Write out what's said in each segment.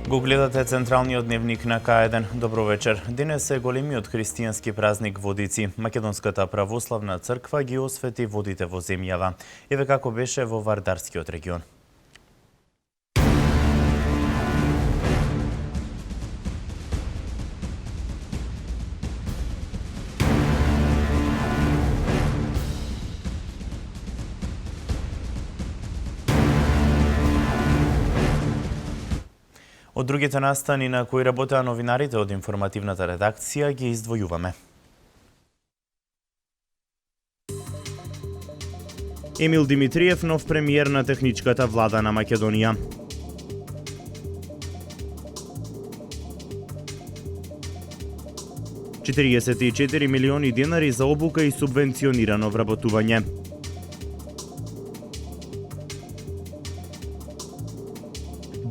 Го гледате централниот дневник на К1. Добро вечер. Денес е големиот христијански празник Водици. Македонската православна црква ги освети водите во земјава. Еве како беше во Вардарскиот регион. Од другите настани на кои работеа новинарите од информативната редакција ги издвојуваме. Емил Димитриев, нов премиер на техничката влада на Македонија. $44 милиони денари за обука и субвенционирано вработување.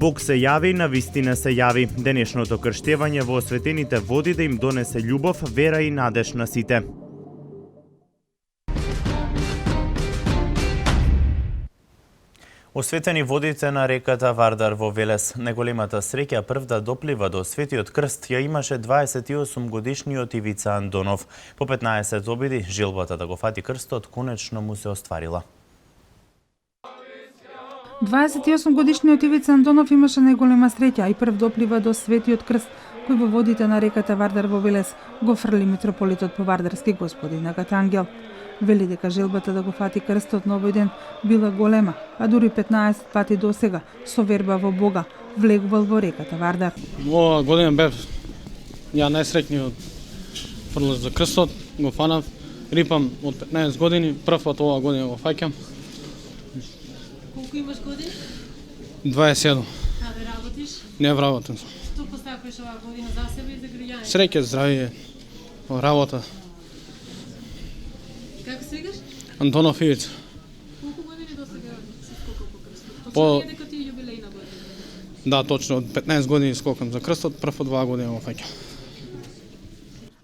Бог се јави, на вистина се јави. Денешното крштевање во осветените води да им донесе љубов, вера и надеж на сите. Осветени водите на реката Вардар во Велес. Неголемата среќа прв да доплива до Светиот крст ја имаше 28 годишниот Ивица Андонов. По 15 обиди желбата да го фати крстот конечно му се остварила. 28 годишниот Ивица Андонов имаше најголема среќа и прв доплива до Светиот крст, кој во водите на реката Вардар во Велес го фрли митрополитот Повардарски господин Агат Ангел. Вели дека желбата да го фати крстот на овој ден била голема, а дури 15 пати досега со верба во Бога влегувал во реката Вардар. Ова година бев ја најсреќниот фрлаш за крстот, го фанав, рипам од 15 години, прв пат оваа година го фаќам. Колку имаш години? 27. Каде работиш? Не вработам. Што постапуваш оваа година за себе и за граѓаните? Среќа, здравје, работа. Како се викаш? Антонов Ивица. Колку години досега си скокал по крстот? По- Точно е дека ти е јубилејна година. Да, точно, од 15 години скокам за крстот, прв од 2 години го фаќам.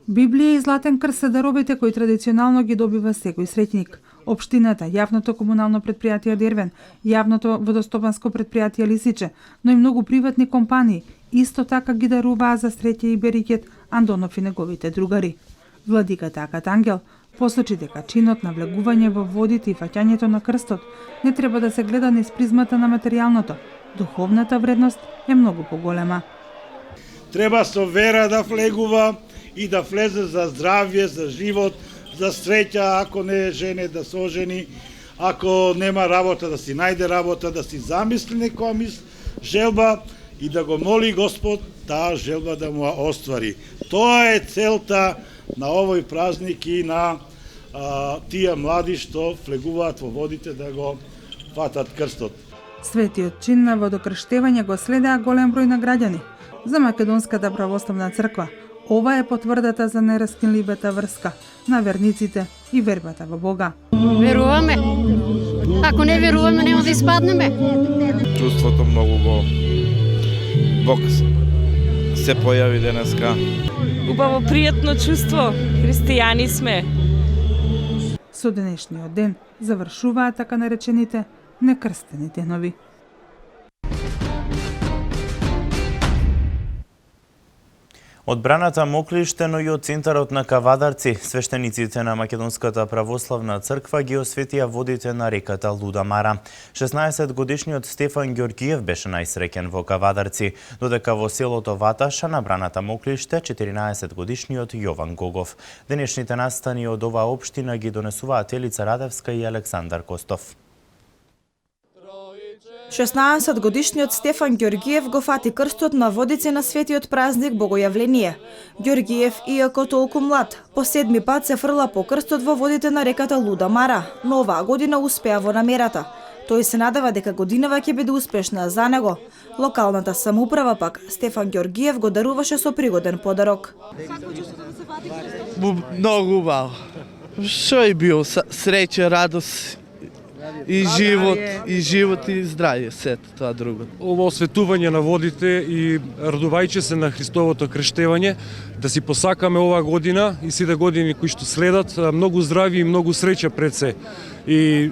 Библија и Златен крст се даровите кои традиционално ги добива секој среќник. Општината, јавното комунално предпријатие Дервен, јавното водостопанско предпријатие Лисиче, но и многу приватни компании исто така ги даруваа за среќа и берикет Андонов и неговите другари. Владиката Агат Ангел посочи дека чинот на влегување во водите и фаќањето на крстот не треба да се гледа низ призмата на материјалното. Духовната вредност е многу поголема. Треба со вера да влегува и да влезе за здравје, за живот, за среќа, ако не е жене да се ожени, ако нема работа да си најде работа, да си замисли некоја желба и да го моли Господ таа желба да му ја оствари. Тоа е целта на овој празник и на тие млади што влегуваат во водите да го фатат крстот. Светиот чин на водокрштевање го следеа голем број на граѓани. За Македонската православна црква ова е потврдата за нераскинливата врска на верниците и вербата во Бога. Веруваме. Ако не веруваме, нема да испаднеме. Чувството многу го Бог се појави денеска. Убаво, пријатно чувство. Христијани сме. Со денешниот ден завршуваат така наречените некрстени денови. Одбраната Моклиште, но и од центарот на Кавадарци, свештениците на Македонската православна црква ги осветија водите на реката Луда Мара. 16 годишниот Стефан Ѓоргиев беше најсреќен во Кавадарци, додека во селото Ваташа на браната Моклиште 14 годишниот Јован Гогов. Денешните настани од оваа општина ги донесуваат Елица Радевска и Александар Костов. 16 годишниот Стефан Ѓоргиев го фати крстот на водици на светиот празник Богојавление. Ѓоргиев, иако толку млад, по 7 пат се фрла по крстот во водите на реката Луда Мара, но оваа година успеа во намерата. Тој се надева дека годинава ќе биде успешна за него. Локалната самоуправа пак Стефан Ѓоргиев го даруваше со пригоден подарок. Многу убаво. Што е бил среќа, радост и живот и здравје, сето тоа друго. Ова осветување на водите и радувајќи се на Христовото крштевање, да си посакаме оваа година и сите години кои што следат многу здравје и многу среќа пред се. И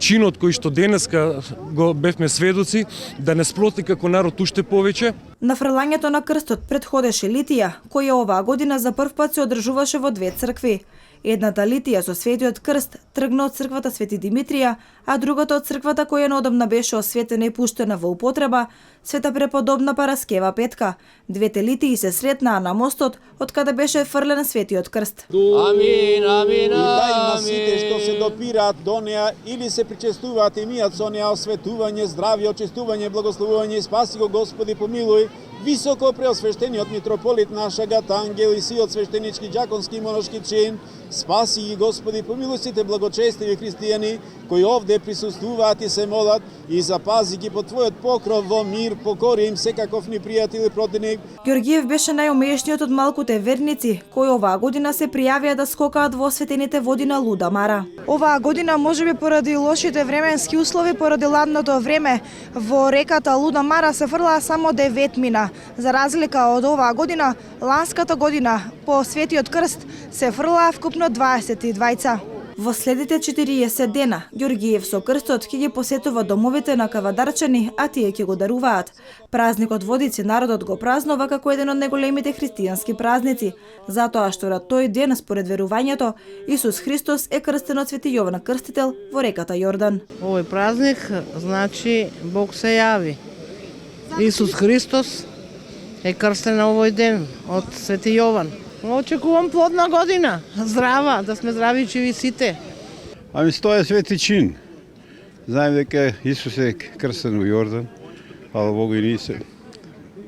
чинот кој што денеска го бевме сведоци, да не сплоти како народ уште повеќе. На фрлањето на крстот предходеше литија, која оваа година за прв пат се одржуваше во две цркви. Едната литија со светиот крст тргна од црквата Свети Димитрија, а другата од црквата која неодамна беше осветена и пуштена во употреба, Света преподобна Параскева Петка. Двете литии се сретнаа на мостот, од каде беше фрлен светиот крст. Амин, амин, амин. И дај на сите што се допираат до неа или се причестуваат и мијат со неа осветување, здравје, очистување, благословување и спаси го Господи помилуј. Високо преосвештениот митрополит нашегат ангел и сиот свештенички, џаконски и монашки чин, спаси ги Господи помилуј сите благочестиви христијани кои овде присуствуваат и се молат, и запази ги под твојот покров во мир, покори им секаков ни пријател и противник. Ѓоргиев беше најумешниот од малкуте верници кои оваа година се пријавија да скокаат во осветените води на Луда Мара. Оваа година можеби поради лошите временски услови, поради ладното време, во реката Луда Мара се фрлаа само 9 мина. За разлика од оваа година, ланската година по Светиот крст се фрлаа вкупно 22. Во следите 40 дена, Ѓоргиев со крстот ќе ги посетува домовите на кавадарчани, а тие ќе го даруваат. Празникот Водици народот го празнува како еден од најголемите христијански празници, затоа што на тој ден, според верувањето, Исус Христос е крстен од Свети Јован Крстител во реката Јордан. Овој празник значи Бог се јави. Исус Христос е крстен на овој ден од Свети Јован. Очекувам плодна година, здрава, да сме здрави и живи сите. Ами тоа е свети чин. Знаем дека Исус е крстен во Јордан, ала Богу и ние се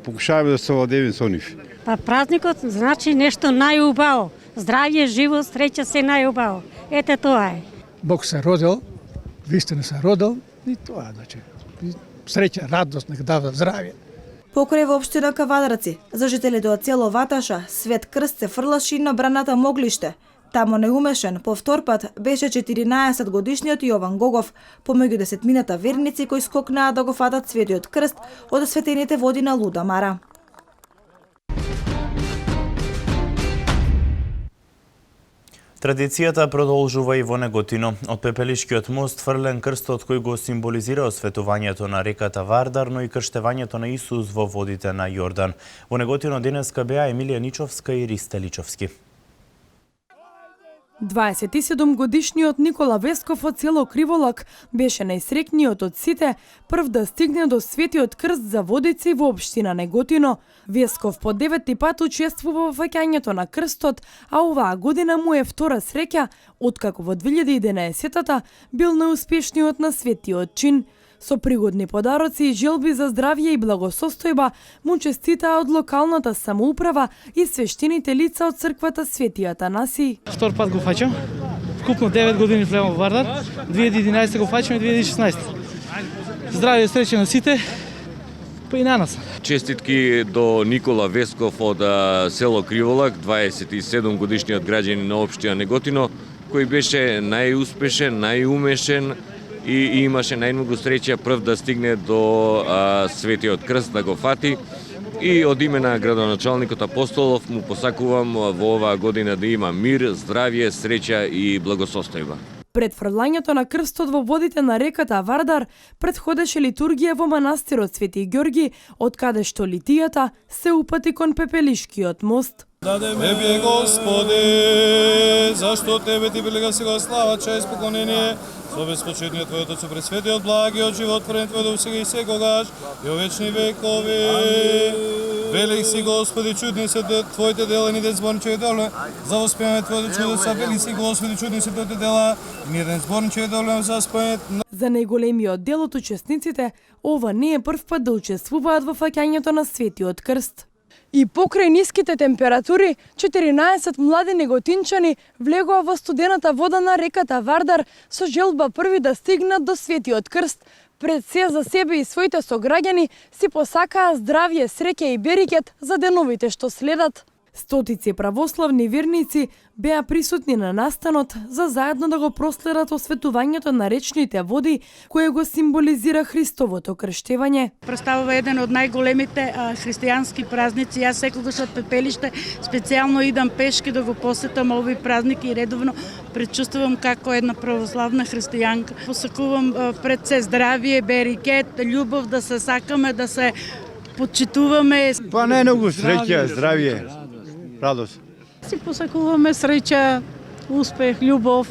покушаваме да се овладееме со нив. Па празникот значи нешто најубаво. Здравје, живот, среќа се најубаво. Ете тоа е. Бог се родил, вистина се родил и тоа значи среќа, радост, нека дава здравје. Покрај во општина Кавадарци, за жителите од село Ваташа, Свет крст се фрлаше и на браната Моглиште. Тамо неумешен, по втор пат, беше 14 годишниот Јован Гогов, помеѓу 10 верници кои скокнаа да го фатат Светиот крст од осветените води на Луда Мара. Традицијата продолжува и во Неготино. Од Пепелишкиот мост фрлен крстот кој го символизира осветувањето на реката Вардар, но и крштевањето на Исус во водите на Јордан. Во Неготино денеска беа Емилија Ничовска и Ристе Личовски. 27 годишниот Никола Весков од село Криволак беше најсреќниот од сите прв да стигне до Светиот крст за водици во општина Неготино. Весков по 9 пат учествува во фаќањето на крстот, а оваа година му е втора среќа, откако во 2011-та бил најуспешниот на светиот чин. Со пригодни подароци и желби за здравје и благосостојба му честитаа од локалната самоуправа и свештените лица од црквата Свети Атанаси. Втор пат го фаќам. Вкупно 9 години влегам во Вардар. 2011 го фаќам и 2016. Здравје и среќа на сите, па и на нас. Честитки до Никола Весков од село Криволак, 27 годишниот граѓанин на општина Неготино, кој беше најуспешен, најумешен и имаше најмногу среќа прв да стигне до Светиот крст да го фати. И од име на градоначалникот Апостолов му посакувам во оваа година да има мир, здравје, среќа и благосостојба. Пред фрлањето на крстот во водите на реката Вардар предходеше литургија во манастирот Свети Ѓорги, од каде што литијата се упати кон Пепелишкиот мост. Тебе, Господи, зашто Тебе ти прилега сега слава, чест, поклонение, со безпочетниот Твојот Отцу пресветиот благиот живот, творен Твој до сега и секогаш, и во вечни векови. Велик си, Господи, чудни се Твоите дела, ни ден зборничеви доле, за воспеваме Твоите чудеса, велик си, Господи, чудни се Твоите дела, ни еден зборничеви доле за споменет. За најголемиот дел од учесниците, ова не е прв пат да учествуваат во фаќањето на Светиот крст. И покрај ниските температури, 14 млади неготинчани влегоа во студената вода на реката Вардар со желба први да стигнат до Светиот крст. Пред се за себе и своите сограѓани си посакаа здравје, среќа и берекет за деновите што следат. Стотици православни верници беа присутни на настанот за заедно да го проследат осветувањето на речните води, кое го символизира Христовото крштевање. Представува еден од најголемите христијански празници. Јас секогаш од Пепелиште специјално идам пешки да го посетам овој празник и редовно предчувствувам како една православна христијанка. Посакувам пред се здравие, берекет, љубов, да се сакаме, да се почитуваме. Па најмногу среќа, здравје, радост. Си посакуваме среќа, успех, љубов,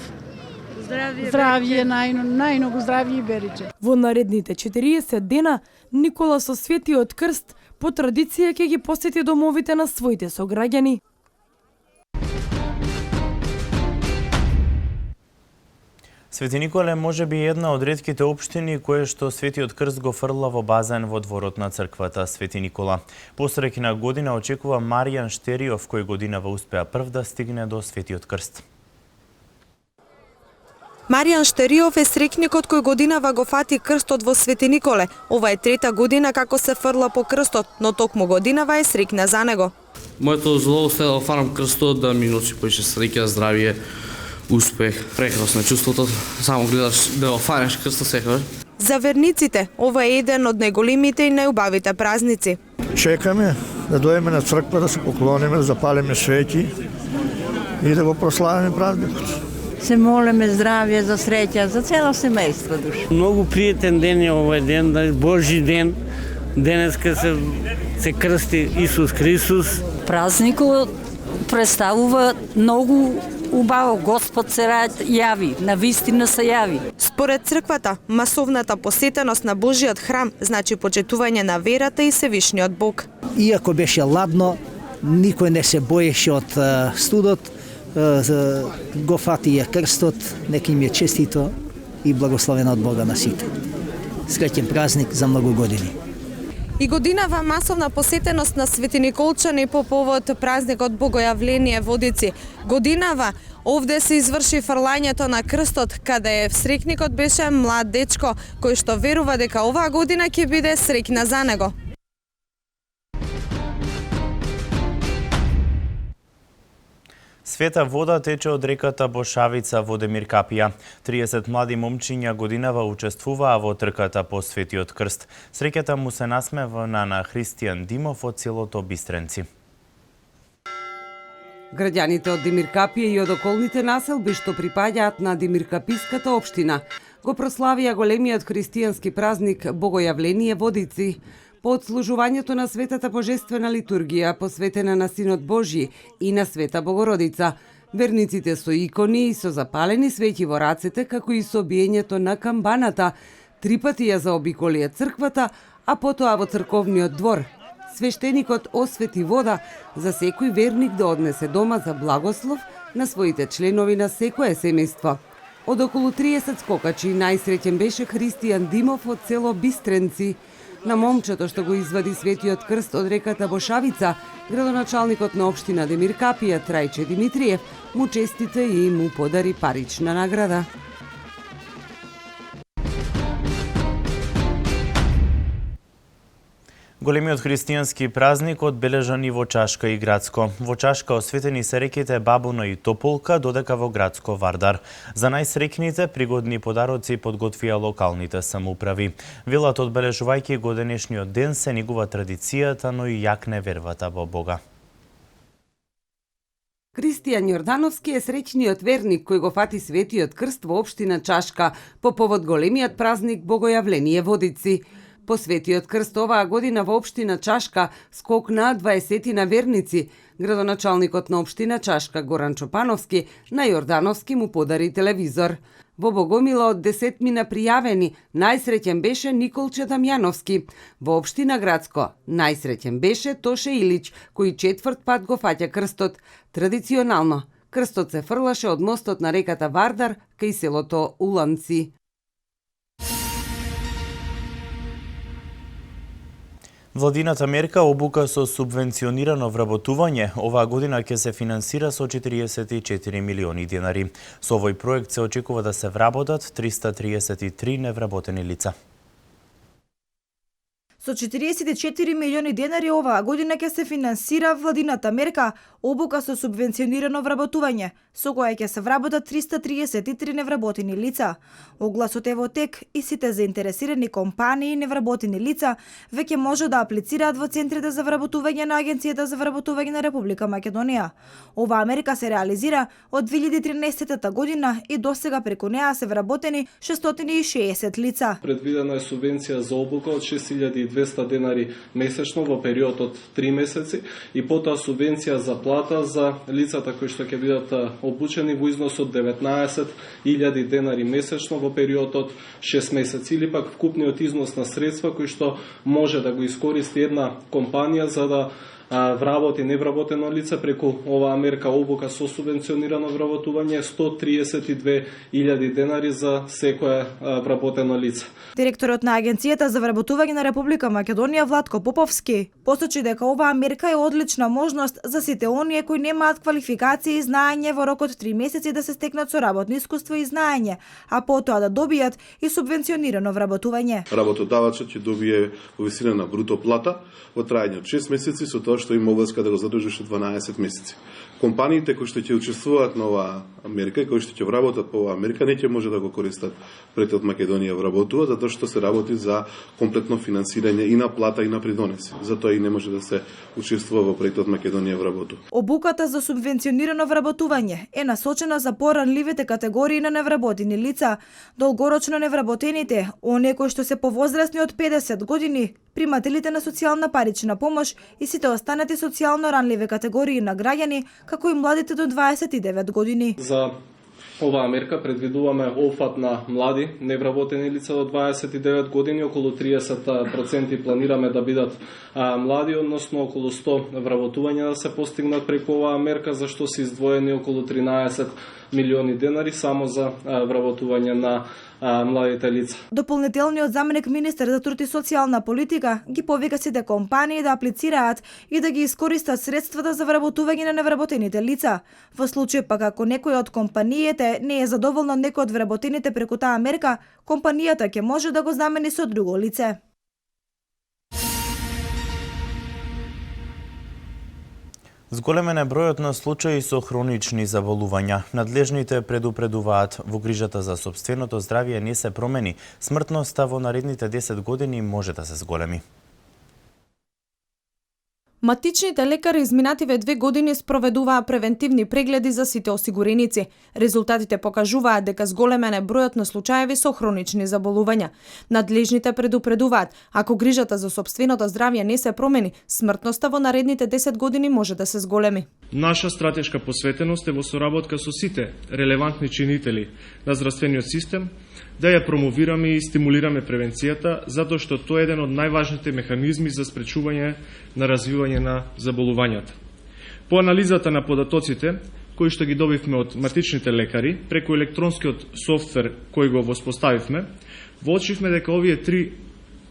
здравје, најмногу здравје и берече. Во наредните 40 дена Никола со Светиот Крст по традиција ќе ги посети домовите на своите сограѓани. Свети Николе може би една од ретките општини кое што Светиот Крст го фрла во базен во дворот на црквата Свети Никола. Посреќна година очекува Маријан Штериов, кој годинава успеа прв да стигне до Светиот Крст. Маријан Штериов е среќникот кој годинава го фати крстот во Свети Николе. Ова е трета година како се фрла по крстот, но токму годинава е среќна за него. Моето задоволство е да фарам крстот, да ми носи поише среќа, здравје, успех, прекрасно е чувството, само гледаш да го фанеш крстот секогаш. За верниците, ова е еден од најголемите и најубавите празници. Чекаме да дојдеме на црква, да се поклониме, да запалиме свети и да го прославиме празникот. Се молиме здравје, за среќа, за цело семејство душа. Многу пријатен ден е овој ден, Божи ден. Денеска се крсти Исус Христос. Празникот представува многу убаво, Господ се јави, навистина се јави. Според црквата, масовната посетеност на Божиот храм значи почитување на верата и Севишниот Бог. Иако беше ладно, никој не се боеше од студот, го фатија крстот, нека им е честито и благословено од Бога на сите. Среќен празник за многу години. И годинава масовна посетеност на светиниколчани по повод празникот Богојавление Водици. Годинава овде се изврши фрлањето на крстот, каде среќникот беше млад дечко, кој што верува дека оваа година ќе биде среќна за него. Света вода тече од реката Бошавица во Демиркапија. 30 млади момчиња годинава учествуваа во трката по Светиот Крст. Среќата му се насмевна на Христијан Димов од селото Бистренци. Граѓаните од Демиркапија и од околните населби што припаѓаат на Демиркаписката општина го прославија големиот христијански празник Богојавление Водици. По отслужувањето на Светата Божествена литургија, посветена на Синот Божји и на Света Богородица, верниците со икони и со запалени свети во рацете, како и со биењето на камбаната, 3 пати ја заобиколија црквата, а потоа во црковниот двор. Свештеникот освети вода за секој верник да однесе дома за благослов на своите членови на секое семејство. Од околу 30 скокачи најсреќен беше Христијан Димов од село Бистренци. На момчето што го извади Светиот Крст од реката Бошавица, градоначалникот на општина Демиркапија Трајче Димитриев му честите и му подари парична награда. Големиот христијански празник одбележан и во Чашка и Градско. Во Чашка осветени се реките Бабуна и Тополка, додека во Градско Вардар. За најсрекните пригодни подароци подготвија локалните самоуправи. Велат одбележувајќи го денешниот ден се негува традицијата, но и јакне вервата во Бога. Христијан Јордановски е среќниот верник кој го фати Светиот Крст во општина Чашка по повод големиот празник Богојавление Водици. По Светиот Крст оваа година во општина Чашка скок на 20 на верници. Градоначалникот на општина Чашка Горан Чопановски на Јордановски му подари телевизор. Во Богомила од 10 мина пријавени, најсреќен беше Николче Дамјановски. Во општина Градско најсреќен беше Тоше Илич, кој 4 пат го фаќа крстот. Традиционално, крстот се фрлаше од мостот на реката Вардар кај селото Уланци. Владината мерка обука со субвенционирано вработување оваа година ќе се финансира со 44 милиони денари. Со овој проект се очекува да се вработат 333 невработени лица. Со 44 милиони денари оваа година ќе се финансира владината мерка обука со субвенционирано вработување, со која ќе се вработат 333 невработени лица. Огласот е во тек и сите заинтересирани компании и невработени лица веќе може да аплицираат во центрите за вработување на Агенцијата за вработување на Република Македонија. Оваа мерка се реализира од 2013 година и досега преку неа се вработени 660 лица. Предвидена е субвенција за обука од 6200 денари месечно во период од 3 месеци и потоа субвенција за плата за лицата кои што ќе бидат обучени во износ од 19.000 денари месечно во период од 6 месеци или пак вкупниот износ на средства кои што може да го искористи една компанија за да вработи невработено лице преку оваа мерка обука со субвенционирано вработување 132.000 денари за секое вработено лице. Директорот на Агенцијата за вработување на Република Македонија Владко Поповски посочи дека оваа мерка е одлична можност за сите оние кои немаат квалификации и знаење во рок од 3 месеци да се стекнат со работно искуство и знаење, а потоа да добијат и субвенционирано вработување. Работодавачот ќе добие повисина на бруто плата во трајање од 6 месеци со тоа што им обврска да го задржи 12 месеци. Компаниите кои што ќе учествуваат на оваа мерка и кои што ќе вработат по оваа мерка не ќе може да го користат проектот Македонија вработува, затоа што се работи за комплетно финансирање и на плата и на придонеси. Затоа и не може да се учествува во проектот Македонија вработува. Обуката за субвенционирано вработување е насочена за поранливите категории на невработени лица, долгорочно невработените, оние кои што се повозрасни од 50 години, примателите на социјална парична помош и сите останати социјално ранливи категории на граѓани, како и младите до 29 години. За оваа мерка предвидуваме опфат на млади невработени лица до 29 години, околу 30% планираме да бидат млади, односно околу 100 вработувања да се постигнат преку оваа мерка, за што се издвоени околу 13 милиони денари само за вработување на младите лица. Дополнителниот заменик министер за труд и социјална политика ги повика сите компании да аплицираат и да ги искористат средствата за вработување на невработените лица. Во случај пак ако некој од компаниите не е задоволна некој од вработените преку таа мерка, компанијата ќе може да го замени со друго лице. Зголемен е бројот на случаи со хронични заболувања. Надлежните предупредуваат, во грижата за сопственото здравје не се промени, смртноста во наредните 10 години може да се зголеми. Матичните лекари изминативе 2 години спроведуваа превентивни прегледи за сите осигуреници. Резултатите покажуваат дека зголемен е бројот на случаеви со хронични заболувања. Надлежните предупредуваат, ако грижата за сопственото здравје не се промени, смртноста во наредните 10 години може да се зголеми. Наша стратешка посветеност е во соработка со сите релевантни чинители на здравствениот систем, да ја промовираме и стимулираме превенцијата, затоа што тоа е еден од најважните механизми за спречување на развивање на заболувањата. По анализата на податоците, кои што ги добивме од матичните лекари, преку електронскиот софтвер кој го воспоставивме, воочивме дека овие 3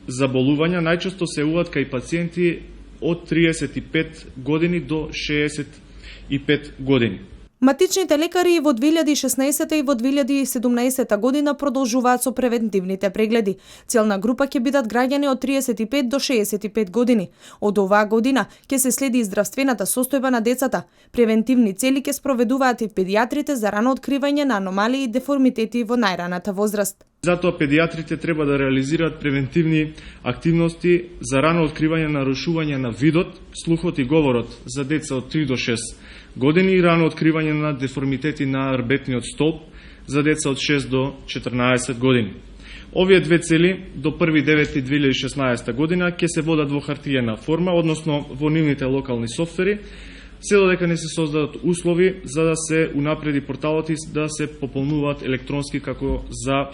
заболувања најчесто се јавуваат кај пациенти од 35 години до 65 години. Матичните лекари и во 2016 и во 2017 година продолжуваат со превентивните прегледи. Целна група ќе бидат граѓани од 35 до 65 години. Од оваа година ќе се следи и здравствената состојба на децата. Превентивни цели ќе спроведуваат и педијатрите за рано откривање на аномалии и деформитети во најраната возраст. Затоа педијатрите треба да реализираат превентивни активности за рано откривање на нарушување на видот, слухот и говорот за деца од 3 до 6 години и рано откривање на деформитети на рбетниот столб за деца од 6 до 14 години. Овие две цели до 1.9.2016 година ќе се водат во хартиена форма, односно во нивните локални софтвери, се додека не се создадат услови за да се унапреди порталот и да се пополнуваат електронски како за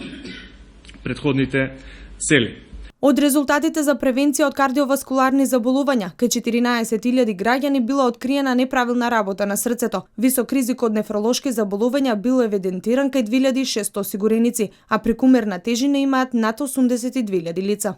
претходните цели. Од резултатите за превенција од кардиоваскуларни заболувања, кај 14.000 граѓани била откриена неправилна работа на срцето. Висок ризик од нефролошки заболувања бил евидентиран кај 2600 осигуреници, а прекумерна тежина имаат над 82.000 лица.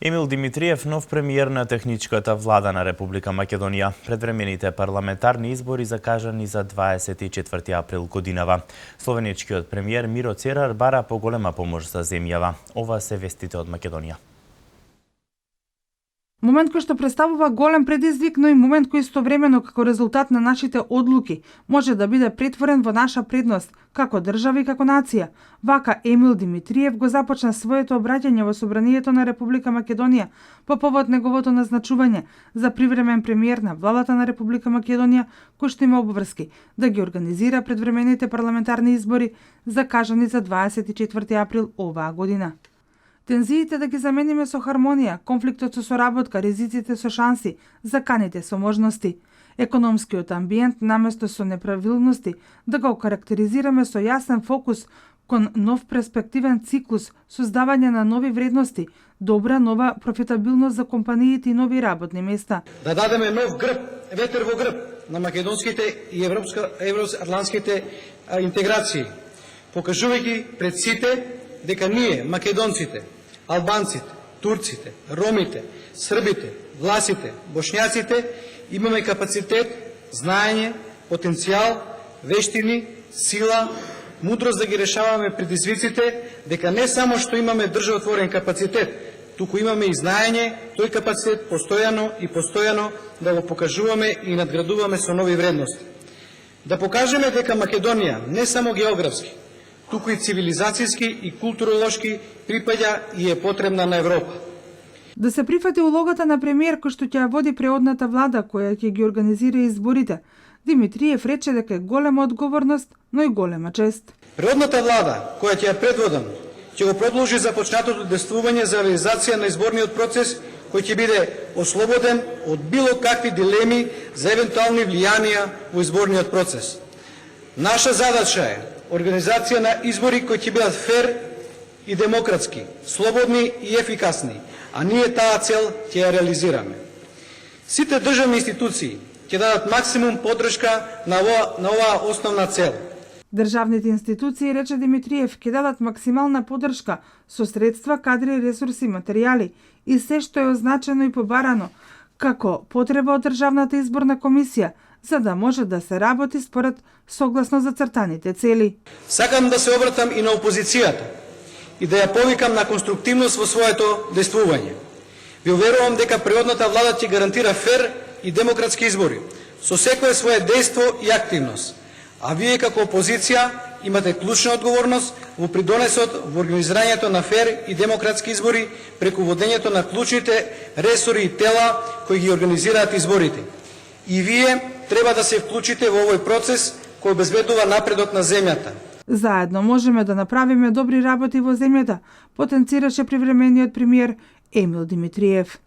Емил Димитриев, нов премиер на техничката влада на Република Македонија. Предвремените парламентарни избори закажани за 24 април годинава. Словеничкиот премиер Миро Церар бара поголема помош за земјава. Ова се вестите од Македонија. Момент кој што представува голем предизвик, но и момент кој истовремено како резултат на нашите одлуки може да биде претворен во наша предност, како држава и како нација. Вака Емил Димитриев го започна своето обраќање во Собранието на Република Македонија по повод неговото назначување за привремен премиер на владата на Република Македонија, кој што има обврски да ги организира предвремените парламентарни избори закажани за 24 април оваа година. Тензиите да ги замениме со хармонија, конфликтот со соработка, ризиците со шанси, заканите со можности. Економскиот амбиент наместо со неправилности да го карактеризираме со јасен фокус кон нов перспективен циклус, создавање на нови вредности, добра нова профитабилност за компаниите и нови работни места. Да дадеме нов грб, ветер во грб на македонските и евроатлантските интеграции, покажувајќи пред сите дека ние, македонците, албанците, турците, ромите, србите, власите, бошњаците имаме капацитет, знаење, потенцијал, вештини, сила, мудрост да ги решаваме предизвиците, дека не само што имаме државотворен капацитет, туку имаме и знаење, тој капацитет постојано да го покажуваме и надградуваме со нови вредности. Да покажеме дека Македонија не само географски, туку и цивилизацијски и културолошки припаѓа и е потребна на Европа. Да се прифати улогата на премиер кој што ќе ја води преодната влада која ќе ги организира изборите, Димитриев рече дека е голема одговорност, но и голема чест. Преодната влада која ќе ја предводам ќе го продолжи започнатото действување за реализација на изборниот процес кој ќе биде ослободен од било какви дилеми за евентуални влијанија во изборниот процес. Наша задача е организација на избори кои ќе бидат фер и демократски, слободни и ефикасни, а ние таа цел ќе ја реализираме. Сите државни институции ќе дадат максимум поддршка на оваа основна цел. Државните институции, рече Димитриев, ќе дадат максимална поддршка со средства, кадри, ресурси, материјали и се што е означено и побарано, како потреба од Државната изборна комисија, за да може да се работи според согласно зацртаните цели. Сакам да се обратам и на опозицијата и да ја повикам на конструктивност во своето действување. Ви уверувам дека преодната влада ќе гарантира фер и демократски избори со секое свое дејство и активност. А вие како опозиција имате клучна одговорност во придонесот во организирањето на фер и демократски избори преку водењето на клучните ресори и тела кои ги организираат изборите. И вие треба да се вклучите во овој процес кој обезбедува напредок на земјата. Заедно можеме да направиме добри работи во земјата, потенцираше привремениот премиер Емил Димитриев.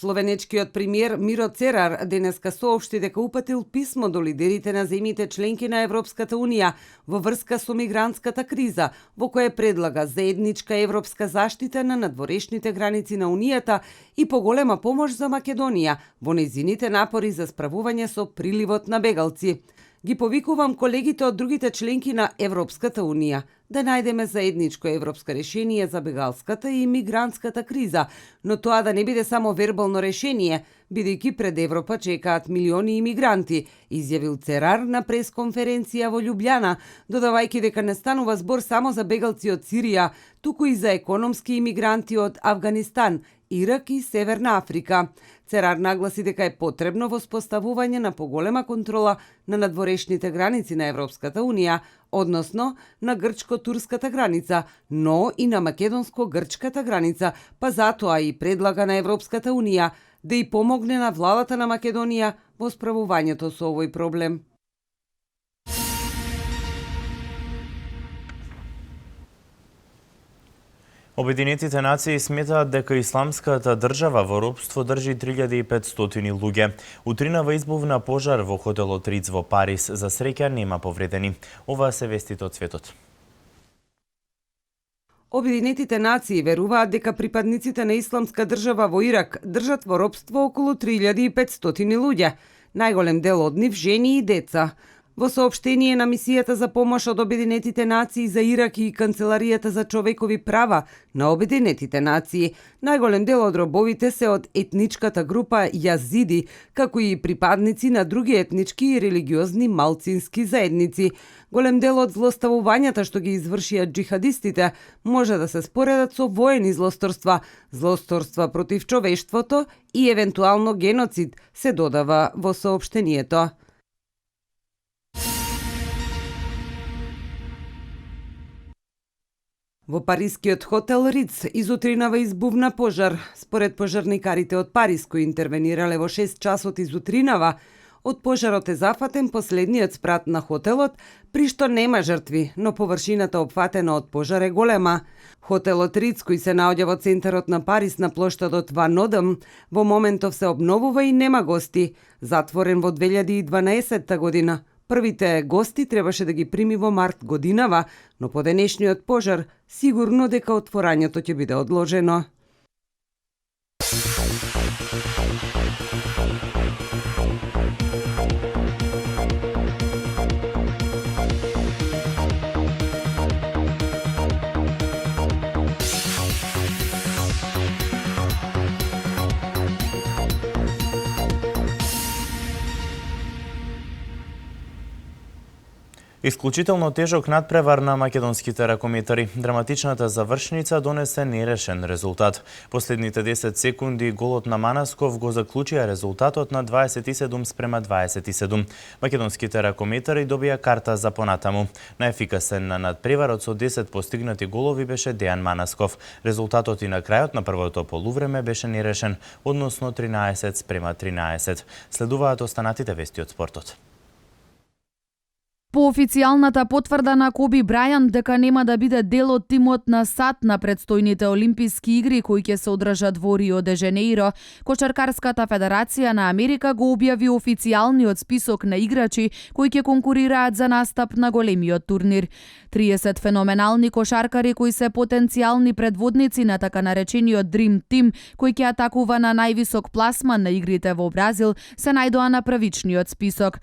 Словенечкиот премиер Миро Церар денеска соопшти дека упатил писмо до лидерите на земјите членки на Европската Унија во врска со мигрантската криза, во која предлага заедничка европска заштита на надворешните граници на Унијата и поголема помош за Македонија во нејзините напори за справување со приливот на бегалци. Ги повикувам колегите од другите членки на Европската Унија да најдеме заедничко европско решение за бегалската и мигрантската криза, но тоа да не биде само вербално решение, бидејќи пред Европа чекаат милиони имигранти, изјавил Церар на пресконференција во Љубљана, додавајќи дека не станува збор само за бегалци од Сирија, туку и за економски имигранти од Авганистан, Ирак и Северна Африка. Церар нагласи дека е потребно воспоставување на поголема контрола на надворешните граници на Европската Унија, односно на грчко-турската граница, но и на македонско-грчката граница, па затоа и предлага на Европската Унија да и помогне на владата на Македонија во справувањето со овој проблем. Обединетите нации сметаат дека исламската држава во робство држи 3500 луѓе. Утринава избувна пожар во хотелот Риц во Париз. За среќа нема повредени. Ова се вестите од светот. Обединетите нации веруваат дека припадниците на исламска држава во Ирак држат во робство околу 3500 луѓе, најголем дел од нив жени и деца. Во соопштение на мисијата за помош од Обединетите нации за Ирак и Канцеларијата за човекови права на Обединетите нации, најголем дел од робовите се од етничката група јазиди, како и припадници на други етнички и религиозни малцински заедници. Голем дел од злоставувањата што ги извршија джихадистите може да се споредат со воени злосторства, злосторства против човештвото и евентуално геноцид, се додава во соопштението. Во парискиот хотел Риц изутринава избувна пожар. Според пожарникарите од Париз кои интервенирале во 6 часот изутринава, од пожарот е зафатен последниот спрат на хотелот, при што нема жртви, но површината опфатена од пожар е голема. Хотелот Риц, кој се наоѓа во центарот на Париз на плоштадот Ван Одам, во моментов се обновува и нема гости. Затворен во 2012 година. Првите гости требаше да ги прими во март годинава, но по денешниот пожар сигурно дека отворањето ќе биде одложено. Исклучително тежок надпревар на македонските ракометари. Драматичната завршница донесе нерешен резултат. Последните 10 секунди голот на Манасков го заклучија резултатот на 27:27. Македонските ракометари добија карта за понатаму. Најефикасен на надпреварот со 10 постигнати голови беше Дејан Манасков. Резултатот и на крајот на првото полувреме беше нерешен, односно 13:13. Следуваат останатите вести од спортот. По официјалната потврда на Коби Брајант дека нема да биде дел од тимот на САД на предстојните Олимписки игри кои ќе се одржат во Рио де Женеиро, Кошаркарската федерација на Америка го објави официјалниот список на играчи кои ќе конкурираат за настап на големиот турнир. 30 феноменални кошаркари кои се потенцијални предводници на така наречениот Dream Team, кој ќе атакува на највисок пласман на игрите во Бразил, се најдоа на првичниот список.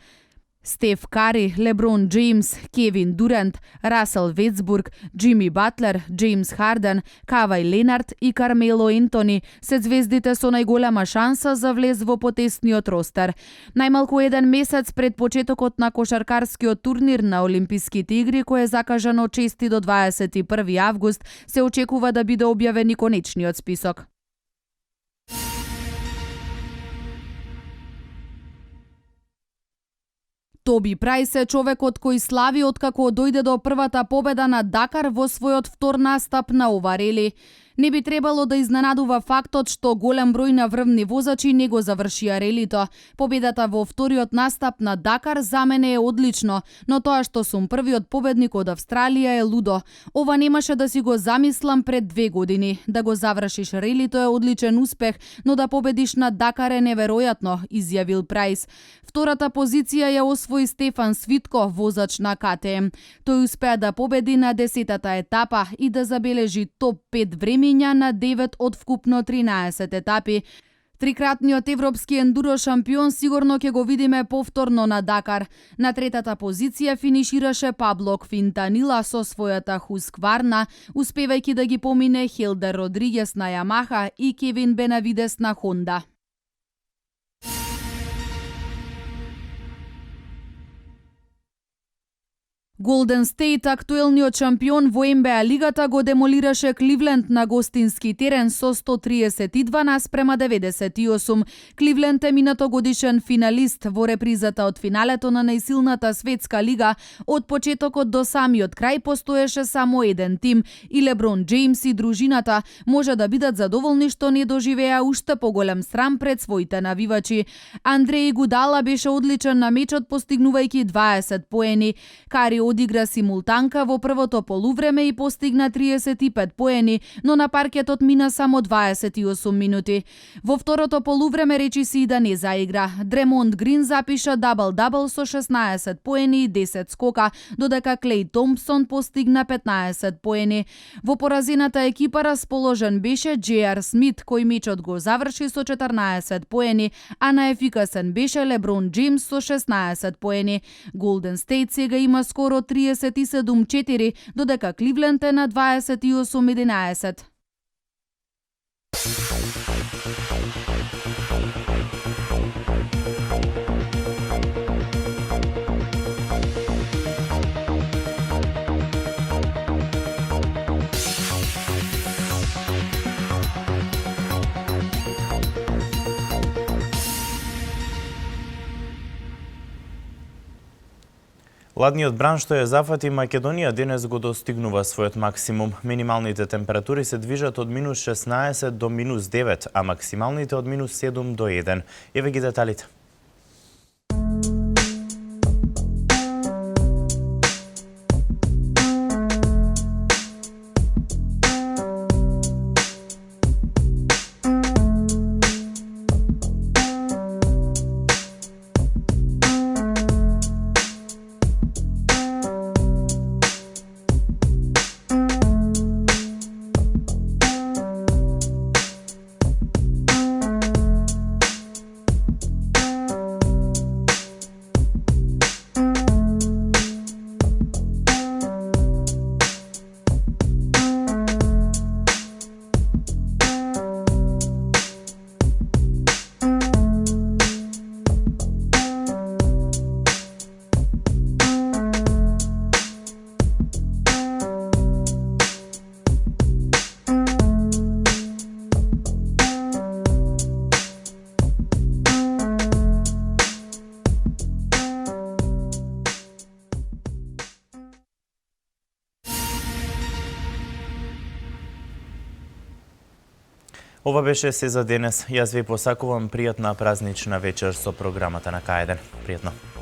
Стеф Кари, Леброн Джеймс, Кевин Дурант, Расел Ветсбург, Джими Батлер, Джеймс Харден, Кавај Ленард и Кармело Ентони се звездите со најголема шанса за влез во потесниот ростер. Најмалку еден месец пред почетокот на кошаркарскиот турнир на Олимписките игри, кој е закажано 6 до 21 август, се очекува да биде објавен и конечниот список. Тоби Прајс е човекот кој слави откако дојде до првата победа на Дакар во својот втор настап на ова рели. Не би требало да изненадува фактот што голем број на врвни возачи не го завршија релито. Победата во вториот настап на Дакар за мене е одлично, но тоа што сум првиот победник од Австралија е лудо. Ова немаше да си го замислам пред 2 години. Да го завршиш релито е одличен успех, но да победиш на Дакар е неверојатно, изјавил Прајс. Втората позиција ја освои Стефан Свитко, возач на КТМ. Тој успеа да победи на 10-та етапа и да забележи топ 5 времења на 9 од вкупно 13 етапи. Трикратниот европски ендуро шампион сигурно ќе го видиме повторно на Дакар. На третата позиција финишираше Пабло Квинтанила со својата Husqvarna, успевајќи да ги помине Хелдер Родригес на Ямаха и Кевин Бенавидес на Хонда. Голден Стейт, актуелниот шампион во НБА лигата, го демолираше Кливленд на гостински терен со 132:98. Кливленд е минатогодишен финалист во репризата од финалето на најсилната светска лига. Од почетокот до самиот крај постоеше само еден тим и Леброн Джеймс и дружината може да бидат задоволни што не доживеа уште поголем срам пред своите навивачи. Андреј Гудала беше одличен на мечот, постигнувајќи 20 поени. Кари одигра симултанка во првото полувреме и постигна 35 поени, но на паркетот мина само 28 минути. Во второто полувреме речи си и да не заигра. Дремонд Грин запиша дабл-дабл со 16 поени и 10 скока, додека Клей Томпсон постигна 15 поени. Во поразената екипа расположен беше J.R. Смит, кој мечот го заврши со 14 поени, а наефикасен беше Леброн Джеймс со 16 поени. Голден Стейт сега има скоро 37-4, додека Кливленд е на 28-11. Ладниот бран што ја зафати Македонија денес го достигнува својот максимум. Минималните температури се движат од минус 16 до минус 9, а максималните од минус 7 до 1. Еве ги деталите. Ова беше се за денес. Јас ви посакувам пријатна празнична вечер со програмата на К1. Пријатно.